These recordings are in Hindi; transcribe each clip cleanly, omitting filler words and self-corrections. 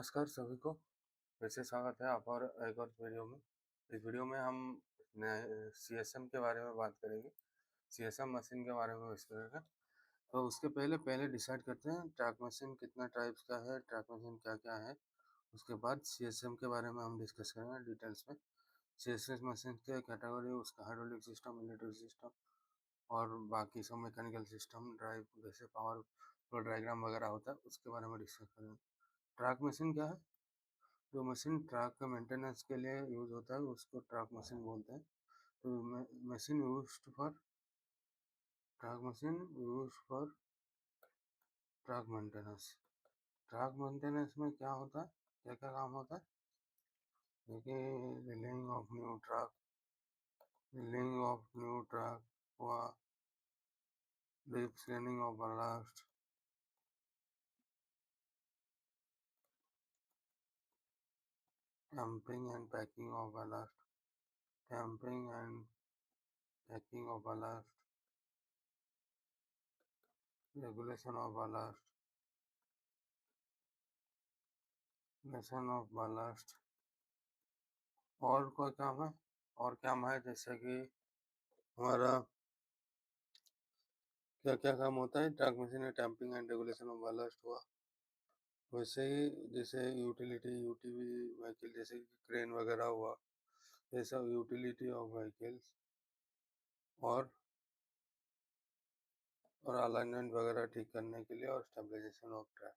नमस्कार सभी को, फिर से स्वागत है आप और एक और वीडियो में। इस वीडियो में हम सीएसएम के बारे में बात करेंगे, सीएसएम मशीन के बारे में डिस्कस करेंगे। तो उसके पहले डिसाइड करते हैं ट्रैक मशीन कितना टाइप्स का है, ट्रैक मशीन क्या क्या है। उसके बाद सीएसएम के बारे में हम डिस्कस करेंगे डिटेल्स में। सीएसएम मशीन के कैटेगरी, उसका हाइड्रोलिक सिस्टम, इलेक्ट्रिक सिस्टम और बाकी सब मैकेनिकल सिस्टम, ड्राइव जैसे पावर फ्लो डायग्राम वगैरह होता है, उसके बारे में डिस्कस करेंगे। ट्रैक मशीन क्या है? जो मशीन ट्रक का मेंटेनेंस के लिए यूज होता है उसको ट्रक मशीन बोलते हैं। तो machine used for truck machine use for truck maintenance. Truck maintenance में क्या होता है, क्या क्या काम होता है? देखिए, relaying of new track, relaying of new track हुआ, deep screening of ballast, dumping and packing of ballast, dumping and packing of ballast, regulation of ballast, lesson of ballast. और कोई काम है? और काम है जैसे कि हमारा क्या क्या काम होता है ट्रक मशीन में? Dumping and regulation of blast हुआ। वैसे ही जैसे यूटिलिटी यूटीवी व्हीकल, जैसे कि क्रेन वगैरह हुआ, ये सब यूटिलिटी ऑफ व्हीकल्स और अलाइनमेंट वगैरह ठीक करने के लिए और स्टेबलाइजेशन ऑफ ट्रैक,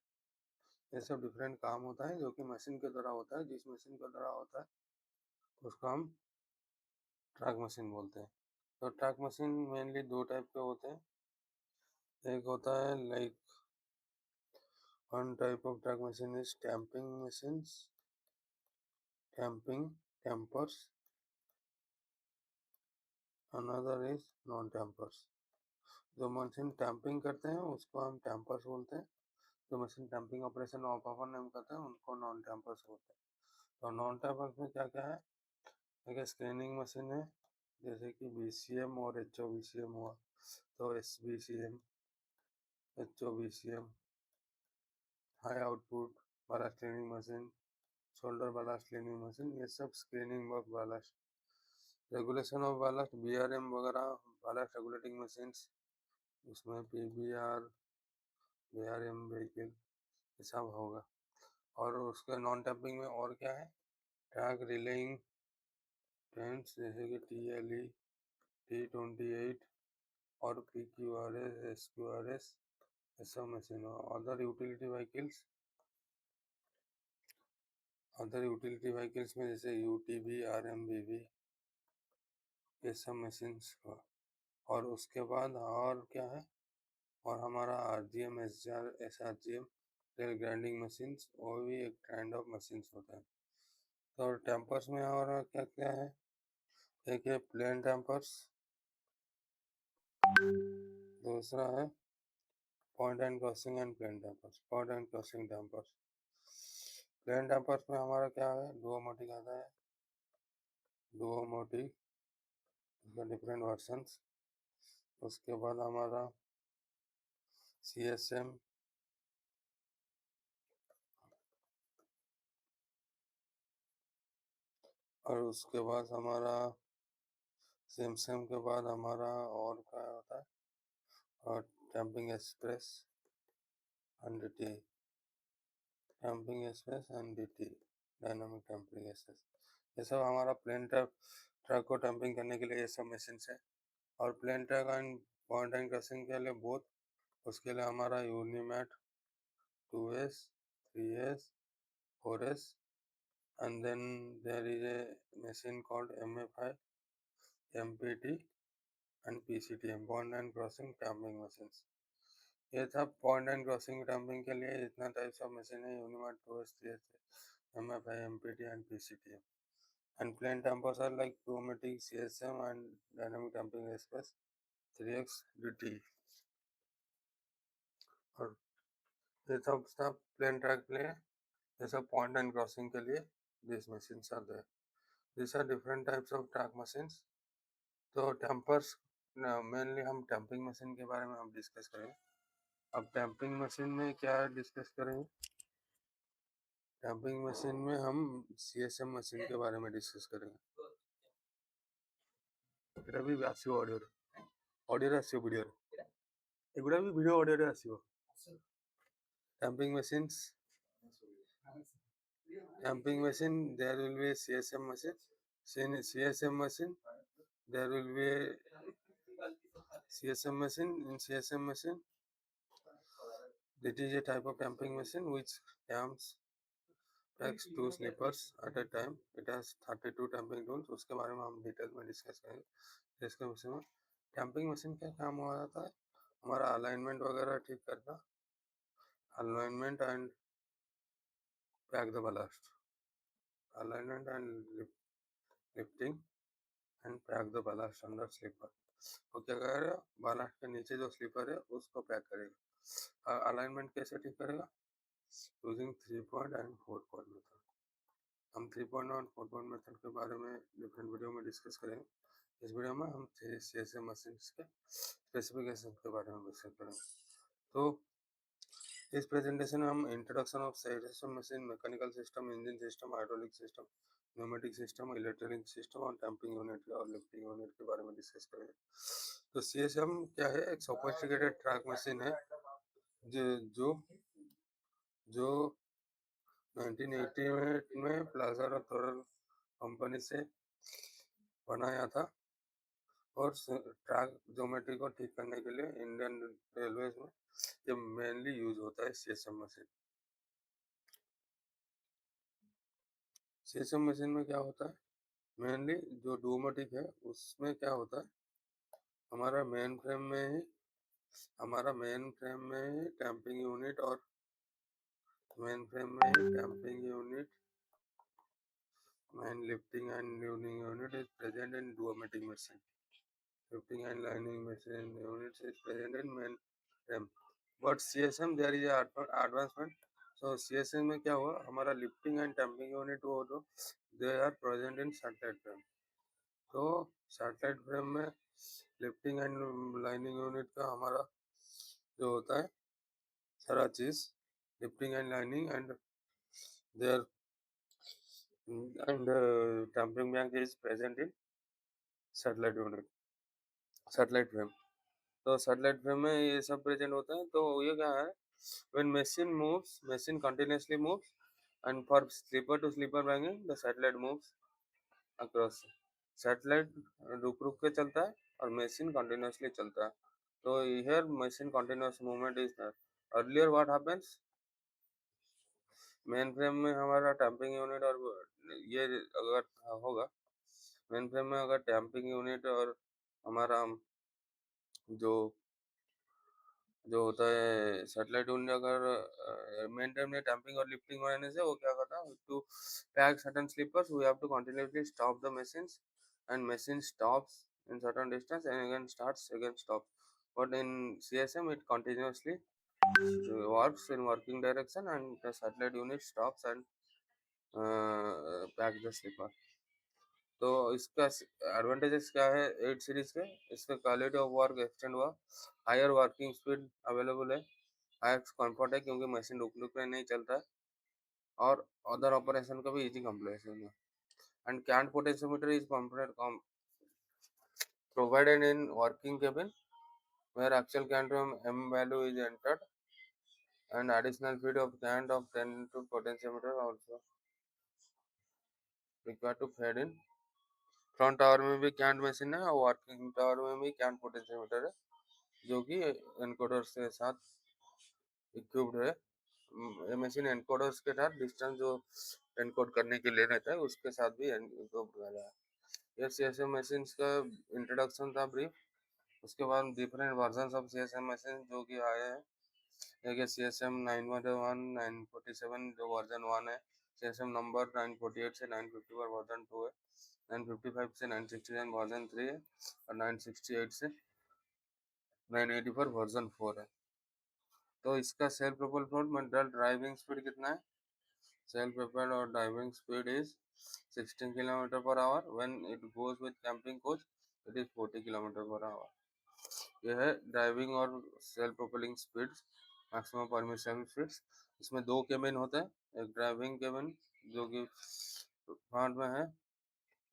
ये सब डिफरेंट काम होता है जो कि मशीन के द्वारा होता है। जिस मशीन के द्वारा होता है उसको हम ट्रक मशीन बोलते हैं। तो ट्रक मशीन मेनली दो टाइप के होते हैं। एक होता है one type of truck machine is stamping machines, stamping dampers. Another is non-dampers. जो मशीन टैंपिंग करते हैं उसको हम टैंपर्स बोलते हैं। जो मशीन टैंपिंग ऑपरेशन ऑपरेशन हम करते हैं उनको नॉन टैंपर्स बोलते हैं। तो नॉन टैंपर्स में क्या क्या है? एक स्क्रीनिंग मशीन है, जैसे कि बीसीएम और एचओबीसीएम हुआ। तो एसबीसीएम, एचओबीसीएम, हाई आउटपुट वाला स्क्रीनिंग मशीन, शोल्डर वाला स्क्रीनिंग मशीन, ये सब screening of ballast. Regulation of ballast, BRM वगैरह, बालास्ट रेगुलेटिंग मशीन्स, उसमें पीबीआर, बीआरएम व्हीकल, ये सब होगा। और उसके नॉन टैपिंग में और क्या है? ट्रैक रिलेइंग ट्रेंड्स, जैसे कि टीएलई, T28 और पीक्यूआरएस, एसक्यूआरएस, ये सब मशीन हो। अदर यूटिलिटी व्हीकल्स में जैसे यूटीवी, आरएमवीवी, ये सब मशीन्स को। और उसके बाद और क्या है? और हमारा आरजीएम, एसआरजीएम, रेल ग्राइंडिंग मशीन्स, वो भी एक काइंड ऑफ मशीन्स होता है। तो टेम्पर्स में और क्या क्या है? एक है प्लेन टेम्पर्स, दूसरा है point and crossing and plain tampers, point and crossing tampers. Plain tampers में हमारा क्या है? डुओमोटिक आता है, डुओमोटिक, उसका डिफरेंट वर्जन्स। उसके बाद हमारा सीएसएम, और उसके बाद हमारा सेमसम के बाद हमारा और क्या होता है? और dumping express and DT, dumping express and DT, dynamic dumping express. ये सब हमारा प्लेन ट्रक को डंपिंग करने के लिए ये सब मशीन है। और plain track and point and crossing के लिए बोथ, उसके लिए हमारा Unimat 2S, 3S, 4S, and then there is a machine called MFI, MPT and PCTM, point and crossing dumping machines. ये था पॉइंट एंड क्रॉसिंग डंपिंग के लिए इतना टाइप्स ऑफ मशीन है, यूनिमैट, 2S, 3S, MFI, MPT and PCTM. And plain dampers are like pneumatic, CSM and dynamic damping express, 3X, DT. और ये सब सब प्लेन ट्रैक के लिए, ये सब पॉइंट एंड क्रॉसिंग के लिए these machines are there. These are different types of track machines. तो डंपर्स, मेनली हम डंपिंग मशीन के बारे में हम डिस्कस करेंगे। अब डंपिंग मशीन में क्या डिस्कस करेंगे? डंपिंग मशीन में हम सीएसएम मशीन के बारे में डिस्कस करेंगे। ଏଟା ବି ଆସିବ ଅଡ଼ିଓରେ ଆସିବ ଭିଡ଼ିଓରେ, ଏଗୁଡ଼ା ବି ଭିଡ଼ିଓ ଅଡ଼ିଓରେ ଆସିବ। Dumping machines, dumping machine, there will be a CSM machine. CSM machine, there will be a CSM machine. In CSM machine, it is a type of damping machine which damps packs two slippers at a time. It has 32 damping tools. उसके बारे में हम डिटेल में डिस्कस करेंगे। इसके विषय में डैम्पिंग मशीन का काम हो जाता है हमारा अलाइनमेंट वगैरह ठीक करना, alignment and pack the ballast, alignment and lifting and pack the ballast under sleeper. वो क्या करेगा, बलास्ट के नीचे जो स्लीपर है उसको पैक करेगा। अलाइनमेंट कैसे ठीक करेगा, using 3 point and 4 point method. हम 3 पॉइंट और 4 पॉइंट मेथड के बारे में डिफरेंट वीडियो में डिस्कस करेंगे। इस वीडियो में हम सीएसएम मशीन के स्पेसिफिकेशन के बारे में डिस्कस करेंगे। तो इस प्रेजेंटेशन में हम introduction of CSM machine, mechanical system, engine system, hydraulic system, pneumatic system, electronic system और डंपिंग यूनिट और लिफ्टिंग यूनिट के बारे में डिस्कस करेंगे। तो सीएसएम क्या है, एक सोफिस्टिकेटेड ट्रक मशीन है जो जो 1988 में प्लाजा थोरल कंपनी से बनाया था और ट्रक ज्योमेट्री को ठीक करने के लिए इंडियन रेलवे में ये मेनली यूज होता है सीएसएम मशीन। सीएसएम मशीन में क्या होता है, मेनली जो डोमेटिक है उसमें क्या होता है, हमारा मेन फ्रेम में ही डैम्पिंग यूनिट और main lifting and lining unit is present in automatic machine. Lifting and lining machine units is present in main frame. But CSM there is a advancement. So CSM में क्या हुआ, हमारा lifting and damping unit वो जो they are present in satellite frame. तो satellite frame में lifting and lining unit का हमारा जो होता है सारा चीज lifting and lining and their damping bank is present in satellite unit, satellite frame. तो सैटेलाइट फ्रेम में ये सब प्रेजेंट होता है। तो ये क्या है, when machine continuously moves and for sleeper to sleeper banging the satellite moves across. Satellite रुक रुक के चलता है और मशीन कंटिन्यूअसली चलता है। तो here machine continuous movement is earlier what happens, main frame में हमारा डैम्पिंग यूनिट और ये अगर होगा मेन फ्रेम में अगर डैम्पिंग यूनिट और हमारा जो होता है सैटेलाइट यूनिट अगर मेन टाइम में डंपिंग और लिफ्टिंग होने से वो क्या करता है, to pack certain sleepers we have to continuously stop the machines and machine stops in certain distance and again starts again stops, but in CSM it continuously works in working direction and the satellite unit stops and pack the slipper. तो इसका एडवांटेजेस क्या है 8 सीरीज के, इसका क्वालिटी ऑफ वर्क एक्सटेंड हुआ, हायर वर्किंग स्पीड अवेलेबल है, हायर कंफर्ट है क्योंकि मशीन रुक रुक नहीं चलता है, और अदर ऑपरेशन का भी इजी कंप्लीशन है। And cant potentiometer is provided in working cabin where actual count m value is entered and additional feed of count of 10 to potentiometer also required to fed in। Front tower में भी कैंट मशीन है और वर्किंग टावर में भी कैंट पोटेंशियोमीटर है जो कि एनकोडर के साथ इक्विप्ड है। ये मशीन एनकोडर्स के साथ डिस्टेंस जो एनकोड करने के लिए रहता है उसके साथ भी इक्विप्ड है। ये सीएसएम मशीन्स का इंट्रोडक्शन था ब्रीफ। उसके बाद different version of CSM machine जो कि आए हैं, एक CSM 911 947 जो वर्जन 1 है, CSM नंबर 948 से 954 वर्जन 2 है, 955 से 969 वर्जन 3 है और 968 से 984 वर्जन 4 है। तो इसका self propelled float model driving speed कितना है, सेल्फ प्रोपेल्ड और driving speed is 16 kilometre per hour, when it goes with camping coach it is 40 kilometre per hour. यह है ड्राइविंग और self propelling speed, maximum permission speed. इसमें 2 केबिन होते हैं, एक ड्राइविंग केबिन जो कि फ्रंट में है,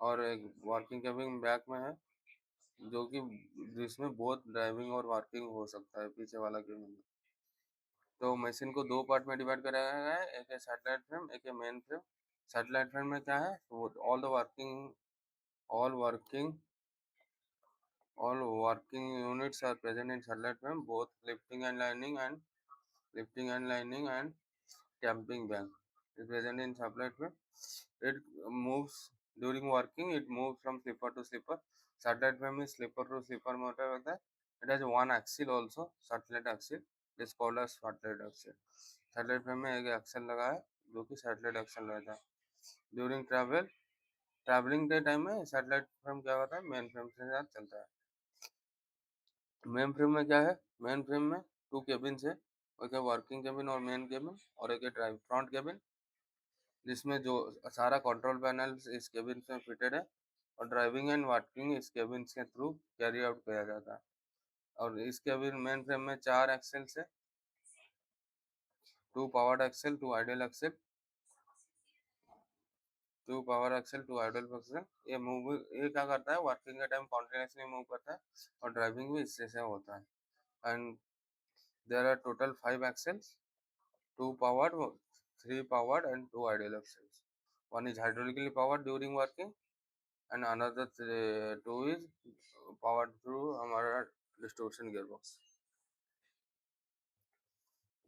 और एक वर्किंग केबिन बैक में है, जो कि जिसमें बोथ ड्राइविंग और वर्किंग हो सकता है पीछे वाला केबिन में। तो मशीन को दो पार्ट में डिवाइड करा गया है, एक है सैटेलाइट फ्रेम, एक है मेन फ्रेम। सैटेलाइट फ्रेम में क्या है, all working all working units are present in satellite frame, both lifting and landing and camping bank is present in satellite frame. It moves during working, it moves from slipper to slipper. Satellite frame is slipper to slipper motor होता है. It has one axle also, satellite axle. It is called as satellite axle. Satellite frame में एक axle लगा है जो कि satellite axle रहता है. During traveling के टाइम में satellite frame क्या होता है, main frame के साथ चलता है. मेन फ्रेम में क्या है, मेन फ्रेम में टू केबिन है, एक है वर्किंग केबिन और मेन केबिन, और एक है ड्राइव फ्रंट केबिन, जिसमें जो सारा कंट्रोल पैनल इस केबिन में फिटेड है, और ड्राइविंग एंड वर्किंग इस केबिन के थ्रू कैरी आउट किया जाता है. और इस केबिन मेन फ्रेम में 4 एक्सेल्स है, 2 powered axle, 2 idle axle, 2 power axle, 2 idle axle. ये क्या करता है, वर्किंग के टाइम कॉन्टिन्यूसली मूव करता है, और ड्राइविंग भी इससे से होता है. And there are total 5 axles, 2 powered, 3 powered and 2 idle axles. One is hydraulically powered during working, and another 2 is powered through हमारा distortion gearbox,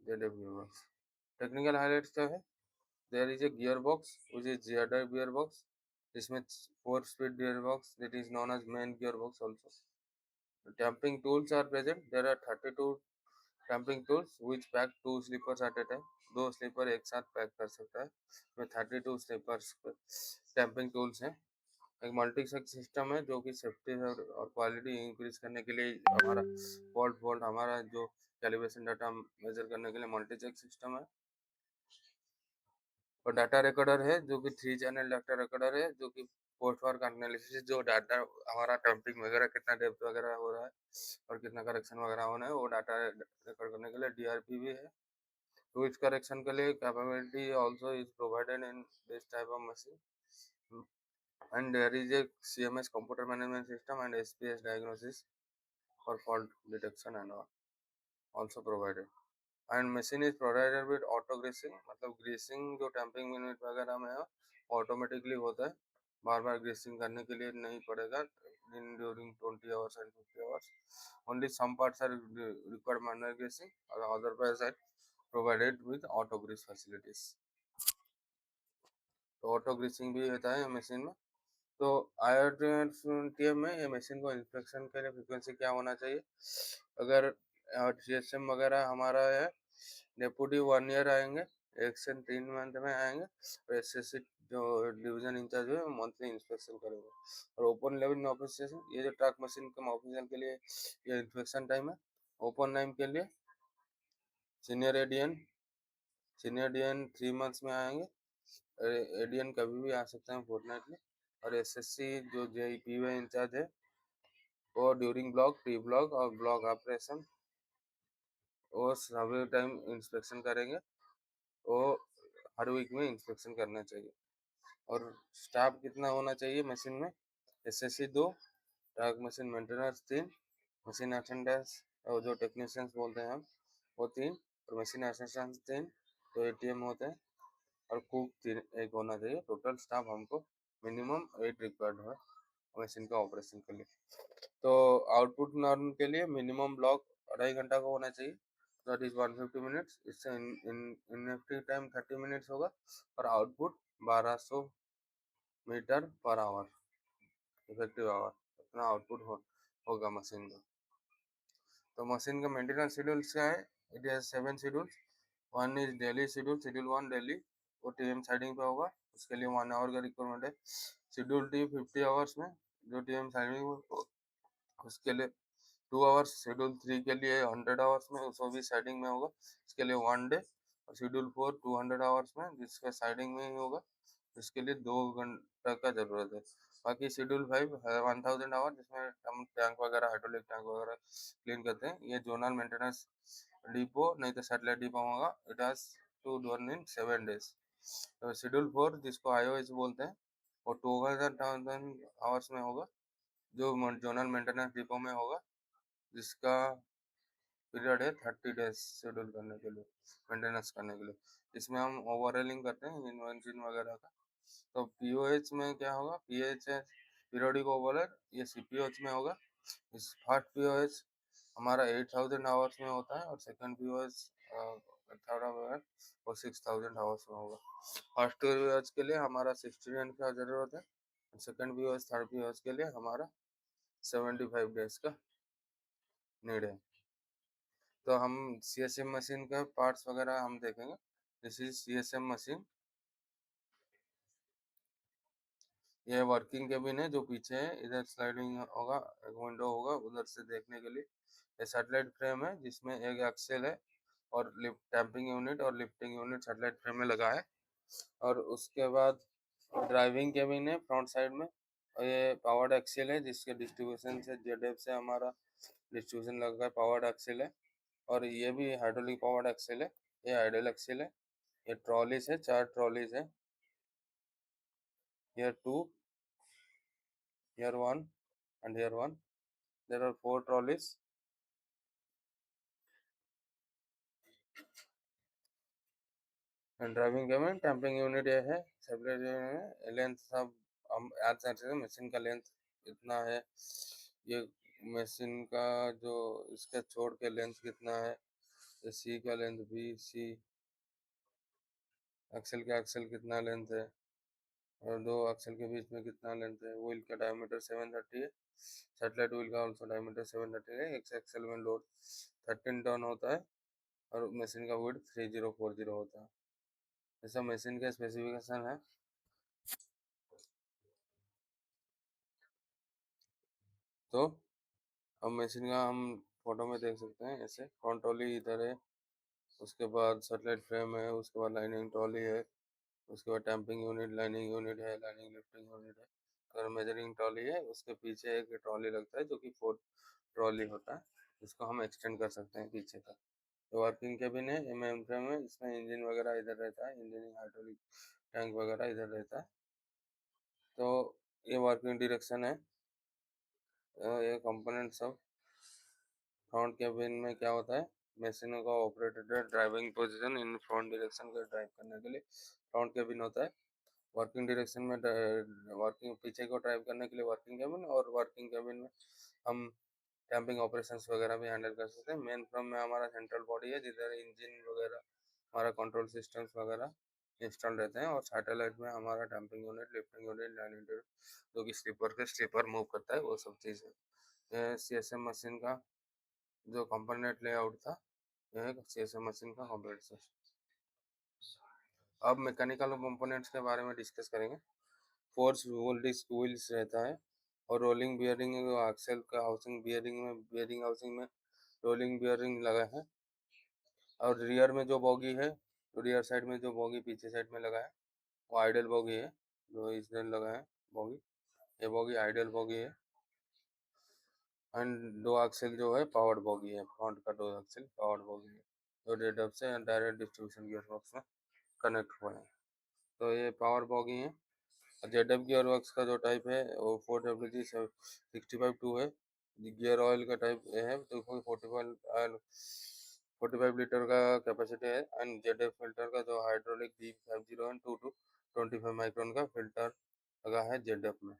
ZF gearbox. Technical highlights क्या है, there is a gearbox which is ZF gearbox. इसमें 4-speed gearbox that is known as main gearbox also. Damping tools are present. There are 32 dumping tools which pack 2 sleepers at a time. 2 sleeper एक साथ पैक कर सकता है. में 32 स्लीपर्स डंपिंग टूल्स हैं. एक मल्टी सेक्स सिस्टम है जो कि सेफ्टी और क्वालिटी इंक्रीज करने के लिए हमारा फॉल्ट हमारा जो कैलिब्रेशन डाटा मेजर करने के लिए मल्टी सेक्स सिस्टम है. और डाटा रिकॉर्डर है जो कि 3 चैनल डाटा रिकॉर्डर है, जो कि पोस्ट वर्क एनालिसिस, जो डाटा हमारा डंपिंग वगैरह कितना डेप्थ वगैरह हो रहा है और कितना करेक्शन वगैरह होना है, वो डाटा रिकॉर्ड करने के लिए DRP भी है. तो इस करेक्शन के लिए capability also is provided in this type of machine. And there is a CMS computer management system and SPS diagnosis for fault detection and also provided. And machine is provided with auto greasing, मतलब ग्रीसिंग जो टैंपिंग यूनिट वगैरह में है ऑटोमेटिकली होता है, बार बार ग्रीसिंग करने के लिए नहीं पड़ेगा in during 20 hours and 50 hours. Only some parts are required manual greasing, or other parts are provided with auto grease facilities. तो ऑटो ग्रीसिंग भी होता है मशीन में. तो IRTM में ये मशीन को इंस्पेक्शन के लिए फ्रीक्वेंसी क्या होना चाहिए, अगर GSM वगैरह हमारा है डेप्यूटी 1 ईयर आएंगे, 1 से 3 मंथ में आएंगे, और SSC जो डिवीजन इंचार्ज है मंथली इंस्पेक्शन करेंगे. और ओपन लेवल ऑफिस, ये जो ट्रक मशीन के ऑफिसर के लिए ये इंस्पेक्शन टाइम है. ओपन टाइम के लिए सीनियर ADN 3 मंथ्स में आएंगे, ADN कभी भी आ सकते हैं फोर्टनाइटली. और SSC जो JPY इंचार्ज है वो ड्यूरिंग ब्लॉक, प्री ब्लॉक और ब्लॉक ऑपरेशन वो सभी टाइम इंस्पेक्शन करेंगे. वो हर वीक में इंस्पेक्शन करना चाहिए. और स्टाफ कितना होना चाहिए मशीन में, SSC 2, truck machine maintenance 3, machine attendance और जो टेक्नीशियंस बोलते हैं हम वो 3, और मशीन असिस्टेंट 3, तो ATM होते हैं, और कुक 3 एक होना चाहिए. टोटल स्टाफ हमको मिनिमम 8 रिक्वायर्ड है मशीन का ऑपरेशन के लिए. तो आउटपुट नॉर्म के लिए मिनिमम ब्लॉक 2.5 घंटा का होना चाहिए, दैट इज 150 मिनट्स. इससे इनएक्टिव टाइम 30 मिनट्स होगा, और output 1200 meter per hour effective hour, इतना आउटपुट होगा मशीन का. तो मशीन का मेंटेनेंस शेड्यूल्स क्या है, it has 7 schedules. 1 is daily schedule, schedule 1 daily, वो TM साइडिंग पे होगा, उसके लिए 1 आवर का रिक्वायरमेंट है. शेड्यूल 2 50 आवर्स में जो TM साइडिंग, उसके लिए 2 आवर्स. शेड्यूल 3 के लिए 100 आवर्स में, उसको भी साइडिंग में होगा, इसके लिए 1 डे. और शेड्यूल 4 200 आवर्स में, जिसका साइडिंग में ही होगा, इसके लिए 2 घंटा का जरूरत है. बाकी शेड्यूल 5 है 1000 आवर, जिसमें हम टैंक वगैरह, हाइड्रोलिक टैंक वगैरह क्लीन करते हैं. ये जोनल मेंटेनेंस डिपो नहीं तो सैटेलाइट डिपो होगा. It has to done in 7 days। तो शेड्यूल 4 जिसको आईओएस बोलते हैं वो 2000 आवर्स में होगा, जो जोनल मेंटेनेंस डिपो में होगा, जिसका पीरियड है 30 days शेड्यूल करने के लिए, मेंटेनेंस करने के लिए। इसमें हम ओवरऑलिंग करते हैं इंजन वगैरह का। तो पीओएच में क्या होगा, पीएच है पीरियोडिक ओवरऑल, ये सीपीओएच में होगा। इस फर्स्ट पीओएच हमारा 8000 आवर्स में होता है और सेकंड पीओएच थर्ड आवर और 6000 आवर्स में होगा। फर्स्ट पीओएच के लिए हमारा 60 दिन का जरूरत है, सेकंड पीओएच थर्ड पीओएच के लिए हमारा 75 days का नीड है। तो हम सीएसएम मशीन का पार्ट्स वगैरह हम देखेंगे। This is CSM machine. ये वर्किंग केबिन है जो पीछे है, इधर स्लाइडिंग होगा, एक विंडो होगा उधर से देखने के लिए। ये सैटेलाइट फ्रेम है जिसमें एक एक्सेल है और लिफ्ट डैम्पिंग यूनिट और लिफ्टिंग यूनिट सैटेलाइट फ्रेम में लगा है। और उसके बाद ड्राइविंग केबिन है फ्रंट साइड में, और ये पावर्ड एक्सेल है जिसके डिस्ट्रीब्यूशन से जेडएफ से हमारा डिस्ट्रीब्यूशन लगा है, पावर्ड एक्सेल है। और ये भी हाइड्रोलिक पावर्ड एक्सेल है, ये आइडल एक्सेल है। ये ट्रॉलीज है, 4 ट्रॉलीज है, here 2, here 1 and here 1। there are 4 trolleys। Driving cabin damping unit ये है, सेपरेट है। लेंथ सब हम याद सकते हैं, मशीन का लेंथ कितना है, ये मशीन का जो इसके छोड़ के लेंथ कितना है, ये सी का लेंथ, बी सी, एक्सेल का एक्सेल कितना लेंथ है, और दो एक्सेल के बीच में कितना लेंथ है। व्हील का डायमीटर 730 है, सैटेलाइट व्हील का ऑल्सो डायमीटर 730 है। एक एक्सेल में लोड 13 टन होता है और मशीन का वेट 3040 होता है। ऐसा मशीन का स्पेसिफिकेशन है। तो अब मशीन का हम फोटो में देख सकते हैं, ऐसे फ्रंट ट्रॉली इधर है, उसके बाद सैटेलाइट फ्रेम है, उसके बाद लाइनिंग ट्रॉली है, उसके बाद डैम्पिंग यूनिट, लाइनिंग यूनिट है, लाइनिंग लिफ्टिंग यूनिट है, और मेजरिंग ट्रॉली है। उसके पीछे एक ट्रॉली लगता है जो कि 4 ट्रॉली होता है, इसको हम एक्सटेंड कर सकते हैं पीछे का। तो वर्किंग केबिन है, एम फ्रेम है, इसमें इंजन वगैरह इधर रहता है, इंजन हाइड्रोलिक टैंक वगैरह इधर रहता है। तो ये वर्किंग डायरेक्शन है। ये कंपोनेंट सब फ्रंट केबिन में क्या होता है, मशीनों का operated driving position in front direction को ड्राइव करने के लिए फ्रंट केबिन होता है। वर्किंग डायरेक्शन में वर्किंग पीछे को ड्राइव करने के लिए वर्किंग केबिन, और वर्किंग केबिन में हम डैम्पिंग ऑपरेशंस वगैरह भी हैंडल कर सकते हैं। मेन फ्रेम में हमारा सेंट्रल बॉडी है जिधर इंजन वगैरह, हमारा कंट्रोल सिस्टम्स वगैरह इंस्टॉल रहते हैं, और सैटेलाइट में हमारा damping unit, lifting unit, landing unit जो कि स्लीपर के स्लीपर मूव करता है, वो सब चीज़ है। ये सीएसएम मशीन का जो कंपोनेंट लेआउट था, यह सीएसएम मशीन का कंपोनेंट है। अब मैकेनिकल कंपोनेंट्स के बारे में डिस्कस करेंगे। फोर्स व्हील्स रहता है, और रोलिंग बियरिंग एक्सेल का हाउसिंग बियरिंग में, बियरिंग हाउसिंग में रोलिंग बियरिंग लगा है। और रियर में जो बॉगी है, तो रियर साइड में जो बॉगी पीछे साइड में लगा है वो आइडल बॉगी है, जो इधर लगा है बॉगी, ये बॉगी आइडल बॉगी है। एंड दो एक्सेल जो है पावर्ड बॉगी है, फ्रंट का दो एक्सेल पावर्ड बॉगी है, जो डेडअप से डायरेक्ट डिस्ट्रीब्यूशन गियर बॉक्स में कनेक्ट हुए हैं। तो ये पावर बॉगी है। जेडएफ गियर वर्क्स का जो टाइप है वो 4WG65-2 है। गियर ऑयल का टाइप ये है, तो 45 लीटर का कैपेसिटी है। एंड जेडएफ फिल्टर का जो हाइड्रोलिक D50 25 माइक्रोन का फिल्टर लगा है जेडएफ में।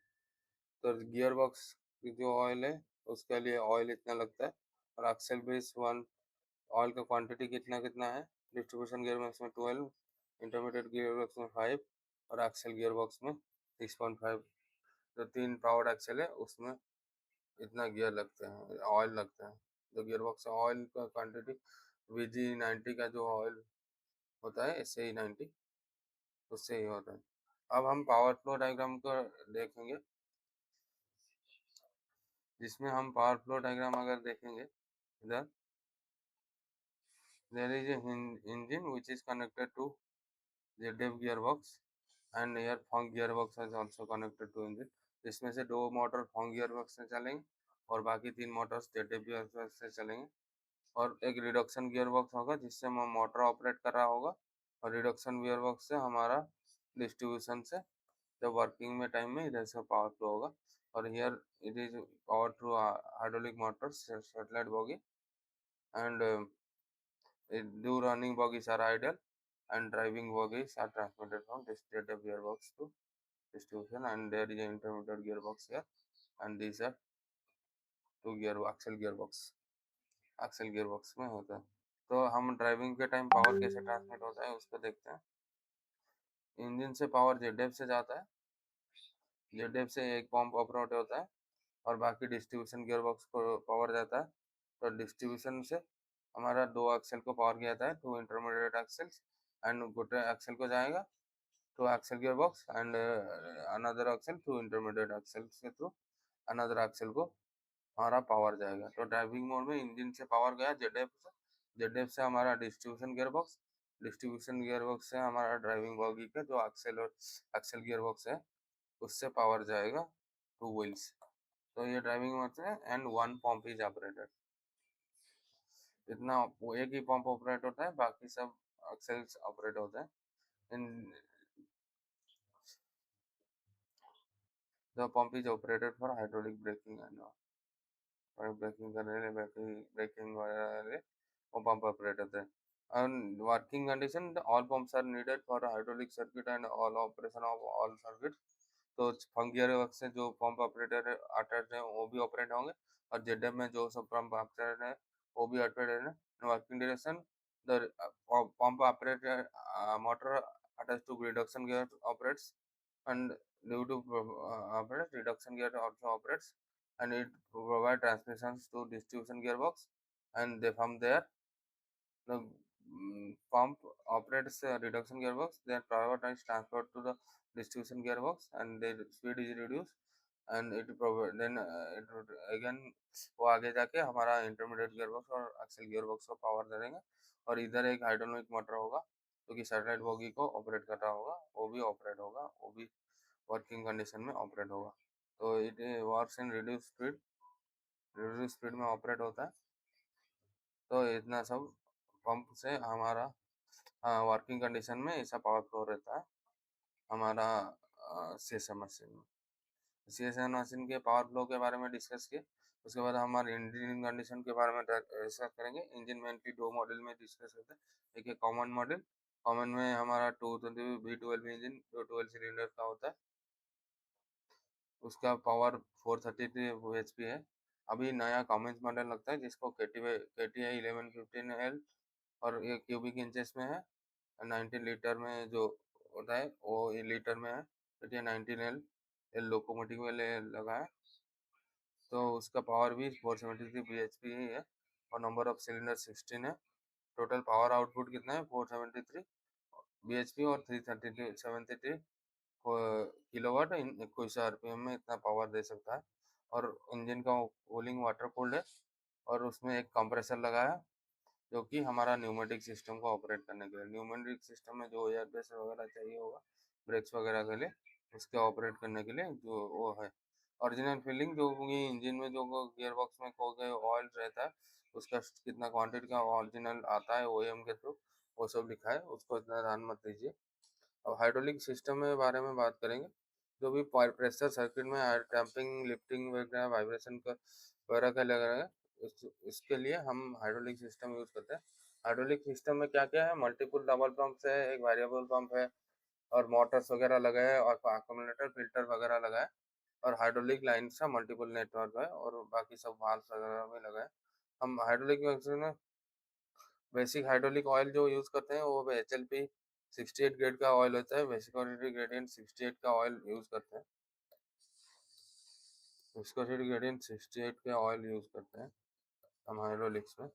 तो गियर बॉक्स की जो ऑयल है उसके लिए ऑयल इतना लगता है, और एक्सेल बेस 1 ऑयल का क्वांटिटी कितना कितना है, डिस्ट्रीब्यूशन गियर बॉक्स में 12, इंटरमीडिएट गियर बॉक्स में 5, और एक्सेल गियर बॉक्स में 6.5। जो 3 पावर्ड एक्सेल है उसमें इतना गियर लगते हैं, ऑयल लगता है। तो गियर बॉक्स ऑयल का क्वांटिटी VG90 का जो ऑयल होता है SAE90 उससे ही होता है। अब हम पावर फ्लो डायग्राम को देखेंगे, जिसमें हम पावर फ्लो डायग्राम अगर देखेंगे, इधर there is a engine which is connected to ZF gearbox, and here funk gearbox is also connected to engine। इसमें से 2 मोटर फंक gearbox से चलेंगे और बाकी 3 मोटर्स ZF gearbox से चलेंगे। और एक रिडक्शन gearbox होगा जिससे मोटर ऑपरेट कर रहा होगा, और रिडक्शन गियर बॉक्स से हमारा डिस्ट्रीब्यूशन से जब वर्किंग में टाइम में इधर से पावर फ्लो होगा। और here it is power through hydraulic motor satellite bogie and do running bogies are idle and driving bogies are transmitted from distributed gearbox to distribution, and there is an intermediate gearbox here, and these are two gear axle gearbox में होता है। तो हम ड्राइविंग के टाइम पावर कैसे ट्रांसमिट होता है उसको देखते हैं। इंजन से पावर जेड से जाता है, जेड से एक पंप ऑपरेट होता है और बाकी डिस्ट्रीब्यूशन गियरबॉक्स को पावर जाता है। तो डिस्ट्रीब्यूशन से हमारा दो एक्सेल को पावर किया जाता है, टू इंटरमीडिएट एक्सेल्स, एंड गोटे एक्सेल को जाएगा to axle gearbox and another axle to intermediate axles के थ्रू अनदर एक्सेल को हमारा पावर जाएगा। तो ड्राइविंग मोड में इंजन से पावर गया जेड से हमारा डिस्ट्रीब्यूशन गियरबॉक्स से हमारा ड्राइविंग बॉगी का जो एक्सेल गियरबॉक्स है उससे पावर जाएगा टू व्हील्स। तो ये ड्राइविंग मोड है and one pump is operated. इतना वो एक ही पंप ऑपरेट होता है, बाकी सब एक्सेल्स ऑपरेट होते हैं। In the pump is operated for hydraulic braking and braking करने के लिए ब्रेकिंग वगैरह वो पंप ऑपरेट होते हैं। And working condition, all pumps are needed for hydraulic circuit and all operation of all circuits। तो गियर से जो पंप ऑपरेटर हैं वो भी ऑपरेट होंगे और जेडएम में जो सब पंप ऑपरेटर है वो भी ऑपरेट है। Working direction, the pump operator motor attach to reduction gear operates and due to operate reduction gear also operates and it provide transmissions to distribution gearbox, and they from there the pump operates reduction gearbox, then power is transferred to the distribution gearbox and the speed is reduced and it provide then it would again वो आगे जाके हमारा इंटरमीडिएट गियरबॉक्स और एक्सेल गियरबॉक्स को पावर दे देंगे। और इधर एक हाइड्रोलिक मोटर होगा जो कि सैटेलाइट बोगी को ऑपरेट कर रहा होगा, वो भी ऑपरेट होगा, वो भी वर्किंग कंडीशन में ऑपरेट होगा। तो it works in reduce speed में ऑपरेट होता है। तो इतना सब पंप से हमारा वर्किंग कंडीशन में ऐसा पावर फ्लो रहता है हमारा सीएसएम मशीन में। सीएसएम मशीन के पावर फ्लो के बारे में डिस्कस किए, उसके बाद हमारे इंजन कंडीशन के बारे में डिस्कस करेंगे। इंजन मेनली दो मॉडल में डिस्कस करते हैं, एक है कॉमन मॉडल। कॉमन में हमारा 220 V12 इंजन जो 12 सिलेंडर का होता है, उसका पावर 433 bhp है। अभी नया कॉमन मॉडल लगता है जिसको KTI 1115L और ये क्यूबिक इंचेस में है, 19 लीटर में जो होता है वो लीटर में है। KTI 19L लोकोमोटिव वाले लगा है, तो उसका पावर भी 473 bhp ही है और नंबर ऑफ सिलेंडर 16 है। टोटल पावर आउटपुट कितना है 473 bhp और 373 किलोवाट इन 21 RPM में इतना पावर दे सकता है। और इंजन का कूलिंग वाटर कूल्ड है और उसमें एक कंप्रेसर लगा है जो कि हमारा न्यूमेटिक सिस्टम को ऑपरेट करने के लिए, न्यूमेटिक सिस्टम में जो एयर प्रेशर वगैरह चाहिए होगा ब्रेक्स वगैरह के लिए, उसके ऑपरेट करने के लिए जो वो है। ओरिजिनल फिलिंग जो इंजन में जो गियर बॉक्स में ऑयल रहता है उसका कितना क्वांटिटी का ओरिजिनल आता है OEM के थ्रू, वो सब लिखा है, उसको इतना ध्यान मत दीजिए। अब हाइड्रोलिक सिस्टम के बारे में बात करेंगे। जो भी प्रेशर सर्किट में एयर डैम्पिंग लिफ्टिंग वगैरह वाइब्रेशन का वगैरह का लग रहा है, इसके लिए हम हाइड्रोलिक सिस्टम यूज करते हैं। हाइड्रोलिक सिस्टम में क्या क्या है, मल्टीपल डबल पंप है, एक वेरिएबल पंप है और मोटर्स वगैरह लगा है और अकोमोडेटर फिल्टर वगैरह लगा है और हाइड्रोलिक लाइन का मल्टीपल नेटवर्क है और बाकी सब वाल्व वगैरह भी लगा है। हम हाइड्रोलिक में बेसिक हाइड्रोलिक ऑयल जो यूज करते हैं वो HLP 68 ग्रेड का ऑयल होता है, विस्कोसिटी ग्रेडियंट 68 का ऑयल यूज करते हैं, विस्कोसिटी ग्रेडियंट 68 का ऑयल यूज करते हैं हम हाइड्रोलिक्स में।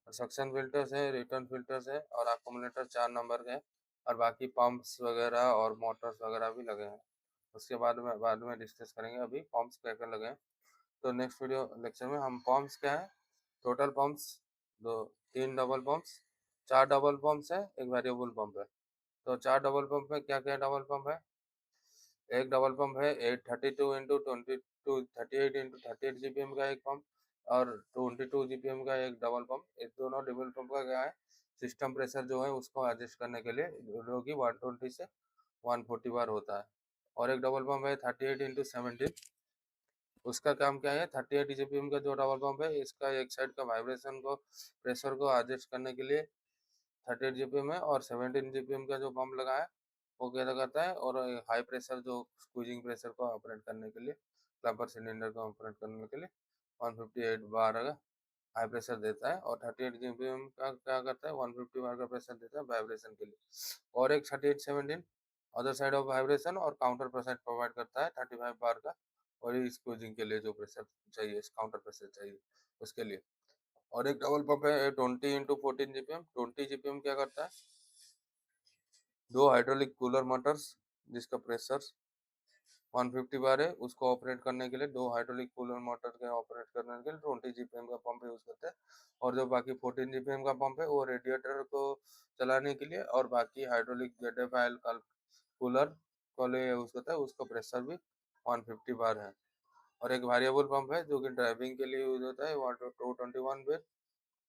सक्शन फिल्टर्स है, रिटर्न फिल्टर्स है और अकोमोडेटर 4 नंबर के, और बाकी पंप्स वगैरह और मोटर्स वगैरह भी लगे हैं। उसके बाद में डिस्कस करेंगे अभी पंप्स क्या क्या लगे हैं। तो नेक्स्ट वीडियो लेक्चर में हम पंप्स क्या है, टोटल पंप्स दो 3 डबल पंप्स, 4 डबल पंप्स है, एक वेरिएबल पंप है। तो 4 डबल पंप में क्या क्या डबल पंप है, एक डबल पंप है 832 इंटू 22 38 इंटू 38 GPM का एक पंप और 22 GPM का एक डबल पंप। इस दोनों डबल पंप का क्या है, सिस्टम प्रेशर जो है उसको एडजस्ट करने के लिए, जो कि 120 से 140 बार होता है। और एक डबल पंप है 38x17। उसका काम क्या है, 38 जीपीएम का जो डबल पंप है, इसका एक साइड का वाइब्रेशन को, प्रेशर को एडजस्ट करने के लिए 38 जीपीएम है, और 17 जीपीएम का जो पंप लगा है वो क्या करता है, और हाई प्रेशर जो स्क्वीजिंग प्रेशर को ऑपरेट करने के लिए, क्लैंपर सिलेंडर को ऑपरेट करने के लिए 158 बार हाई प्रेशर देता है। और 38 जीपीएम का क्या करता है, 150 बार का प्रेशर देता है वाइब्रेशन के लिए। और एक 3817 अदर साइड ऑफ वाइब्रेशन और काउंटर प्रेशर प्रोवाइड करता है 35 बार का, और इस क्रूजिंग के लिए जो प्रेशर चाहिए, इस काउंटर प्रेशर चाहिए उसके लिए। और एक डबल पंप है 20x14 जीपीएम। 20 जीपीएम क्या करता है, दो हाइड्रोलिक कूलर मोटर्स जिसका प्रेशर 150 बार है, उसको ऑपरेट करने के लिए दो हाइड्रोलिक कूलर मोटर के ऑपरेट करने के लिए 20 जीपीएम का पंप यूज करते हैं। और जो बाकी 14 जीपीएम का पंप है वो रेडिएटर को चलाने के लिए, और बाकी हाइड्रोलिक जेडेफाइल कूलर को लिए यूज करता है, उसका प्रेशर भी 150 बार है। और एक वेरिएबल पंप है जो कि ड्राइविंग के लिए यूज होता है, 221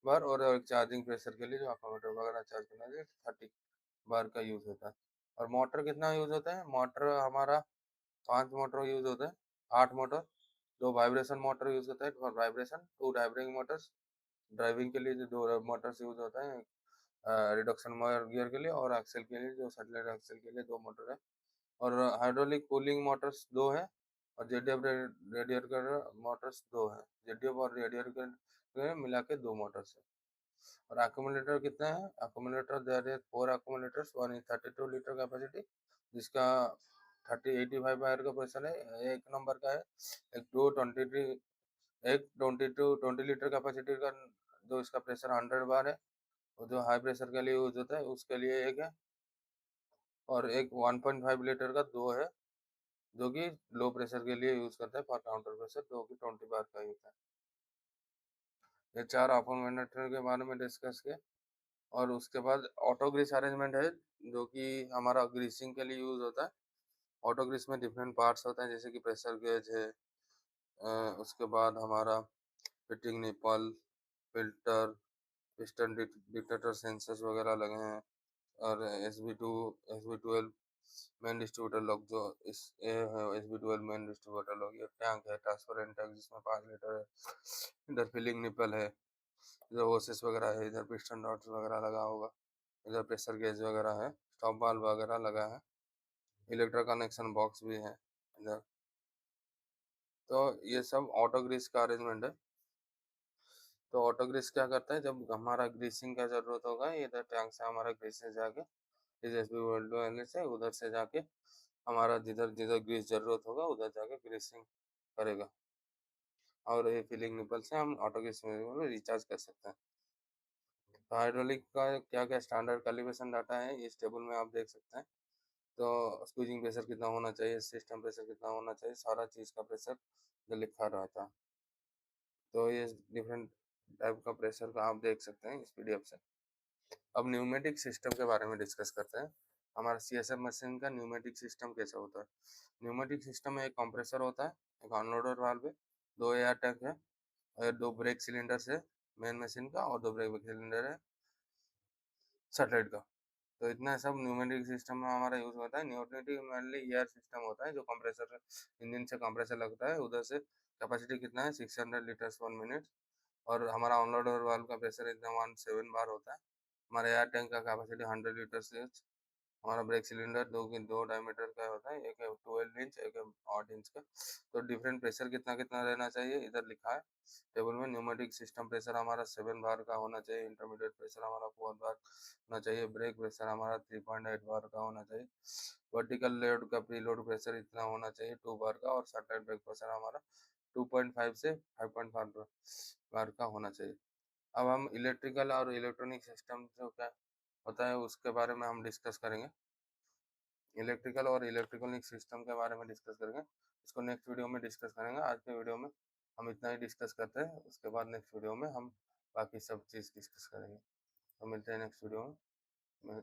बार। और एक चार्जिंग प्रेशर के लिए जो अकोमोडेटर वगैरह चार्ज करने के लिए 30 बार का यूज होता है। और मोटर कितना यूज होता है, मोटर हमारा 5 मोटर यूज होता है, 8 मोटर। दो वाइब्रेशन मोटर यूज होता है for vibration, 2 driving Motors, driving के लिए जो दो मोटर्स यूज होता है रिडक्शन गियर के लिए, और एक्सेल के लिए जो सेटेलाइट एक्सेल के लिए दो मोटर है। और हाइड्रोलिक कूलिंग मोटर्स दो है, और जेडीएफ रेडिएटर मोटर्स दो है। जेडीएफ और रेडिएटर मिला के दो मोटर्स है। और अकोमोडेटर कितना है, accumulator there is 4 accumulators, one is 32 litre capacity जिसका 85 बार का प्रेशर है, एक नंबर का है। एक 20 लीटर कैपेसिटी का जो इसका प्रेशर 100 बार है, और जो हाई प्रेशर के लिए यूज होता है उसके लिए एक है। और एक 1.5 लीटर का दो है जो कि लो प्रेशर के लिए यूज करता है फॉर काउंटर प्रेशर, जो कि 20 बार का होता है। ये चार अकोमोडेटर के बारे में डिस्कस किया। और उसके बाद ऑटो ग्रीस अरेंजमेंट है जो कि हमारा ग्रीसिंग के लिए यूज होता है। ऑटो ग्रीस में डिफरेंट पार्ट्स होते हैं, जैसे कि प्रेशर गेज है, उसके बाद हमारा fitting nipple, filter, piston detector sensors वगैरह लगे हैं। और SB12 मेन डिस्ट्रीब्यूटर लॉक, जो इस ये है SB12 मेन डिस्ट्रीब्यूटर लॉक। ये टैंक है, ट्रांसपेरेंट टैंक जिसमें 5 लीटर है। इधर फिलिंग निपल है, इधर ओसिस वगैरह है, इधर पिस्टन डॉट्स वगैरह लगा होगा, इधर प्रेशर गेज वगैरह है, स्टॉप वाल्व वगैरह लगा है, इलेक्ट्रिक कनेक्शन बॉक्स भी है इधर। तो ये सब ऑटो ग्रीस का अरेंजमेंट है। तो ऑटो ग्रीस क्या करता है, जब हमारा ग्रीसिंग का जरूरत होगा, इधर टैंक से हमारा ग्रीसिंग जाके इस SB12 से उधर से जाके हमारा जिधर जिधर ग्रीस जरूरत होगा उधर जाके ग्रीसिंग करेगा। और ये फिलिंग निपल से हम ऑटो ग्रीस में रिचार्ज कर सकते हैं। तो हाइड्रोलिक का क्या क्या स्टैंडर्ड कैलिब्रेशन डाटा है इस टेबल में आप देख सकते हैं। तो स्क्वीजिंग प्रेशर कितना होना चाहिए, सिस्टम प्रेशर कितना होना चाहिए, सारा चीज़ का प्रेशर जो लिखा रहता है। तो ये डिफरेंट टाइप का प्रेशर का आप देख सकते हैं इस PDF से। अब न्यूमेटिक सिस्टम के बारे में डिस्कस करते हैं। हमारा CSM मशीन का न्यूमेटिक सिस्टम कैसे होता है। न्यूमेटिक सिस्टम में एक कंप्रेसर होता है, एक अनलोडर वाल्व है, दो एयर टैंक है, और दो ब्रेक सिलेंडर है मेन मशीन का, और दो ब्रेक सिलेंडर है सेटेलाइट का। तो इतना सब न्यूमेटिक सिस्टम में हमारा यूज होता है। न्यूमेटिक मेनली एयर सिस्टम होता है, जो कंप्रेसर इंजन से कंप्रेसर लगता है, उधर से कैपेसिटी कितना है 600 लीटर्स पर मिनट। और हमारा ऑनलोडर वाल्व का प्रेशर इतना 17 बार होता है। हमारे एयर टैंक का कैपेसिटी 100 लीटर्स है। हमारा ब्रेक सिलेंडर दो डायमीटर का होता है, एक है 12 इंच, एक है 8 इंच का। तो डिफरेंट प्रेशर कितना कितना रहना चाहिए इधर लिखा है टेबल में। न्यूमेटिक सिस्टम प्रेशर हमारा 7 बार का होना चाहिए, इंटरमीडिएट प्रेशर हमारा 4 बार होना चाहिए, ब्रेक प्रेशर हमारा 3.8 बार का होना चाहिए, वर्टिकल लोड का प्रीलोड प्रेशर इतना होना चाहिए 2 बार का, और सैटेलाइट ब्रेक प्रेशर हमारा 2.5 से 5.5 बार का होना चाहिए। अब हम इलेक्ट्रिकल और इलेक्ट्रॉनिक सिस्टम जो क्या होता है उसके बारे में हम डिस्कस करेंगे। इलेक्ट्रिकल और इलेक्ट्रॉनिक सिस्टम के बारे में डिस्कस करेंगे, इसको नेक्स्ट वीडियो में डिस्कस करेंगे। आज के वीडियो में हम इतना ही डिस्कस करते हैं, उसके बाद नेक्स्ट वीडियो में हम बाकी सब चीज़ डिस्कस करेंगे। तो मिलते हैं नेक्स्ट वीडियो में।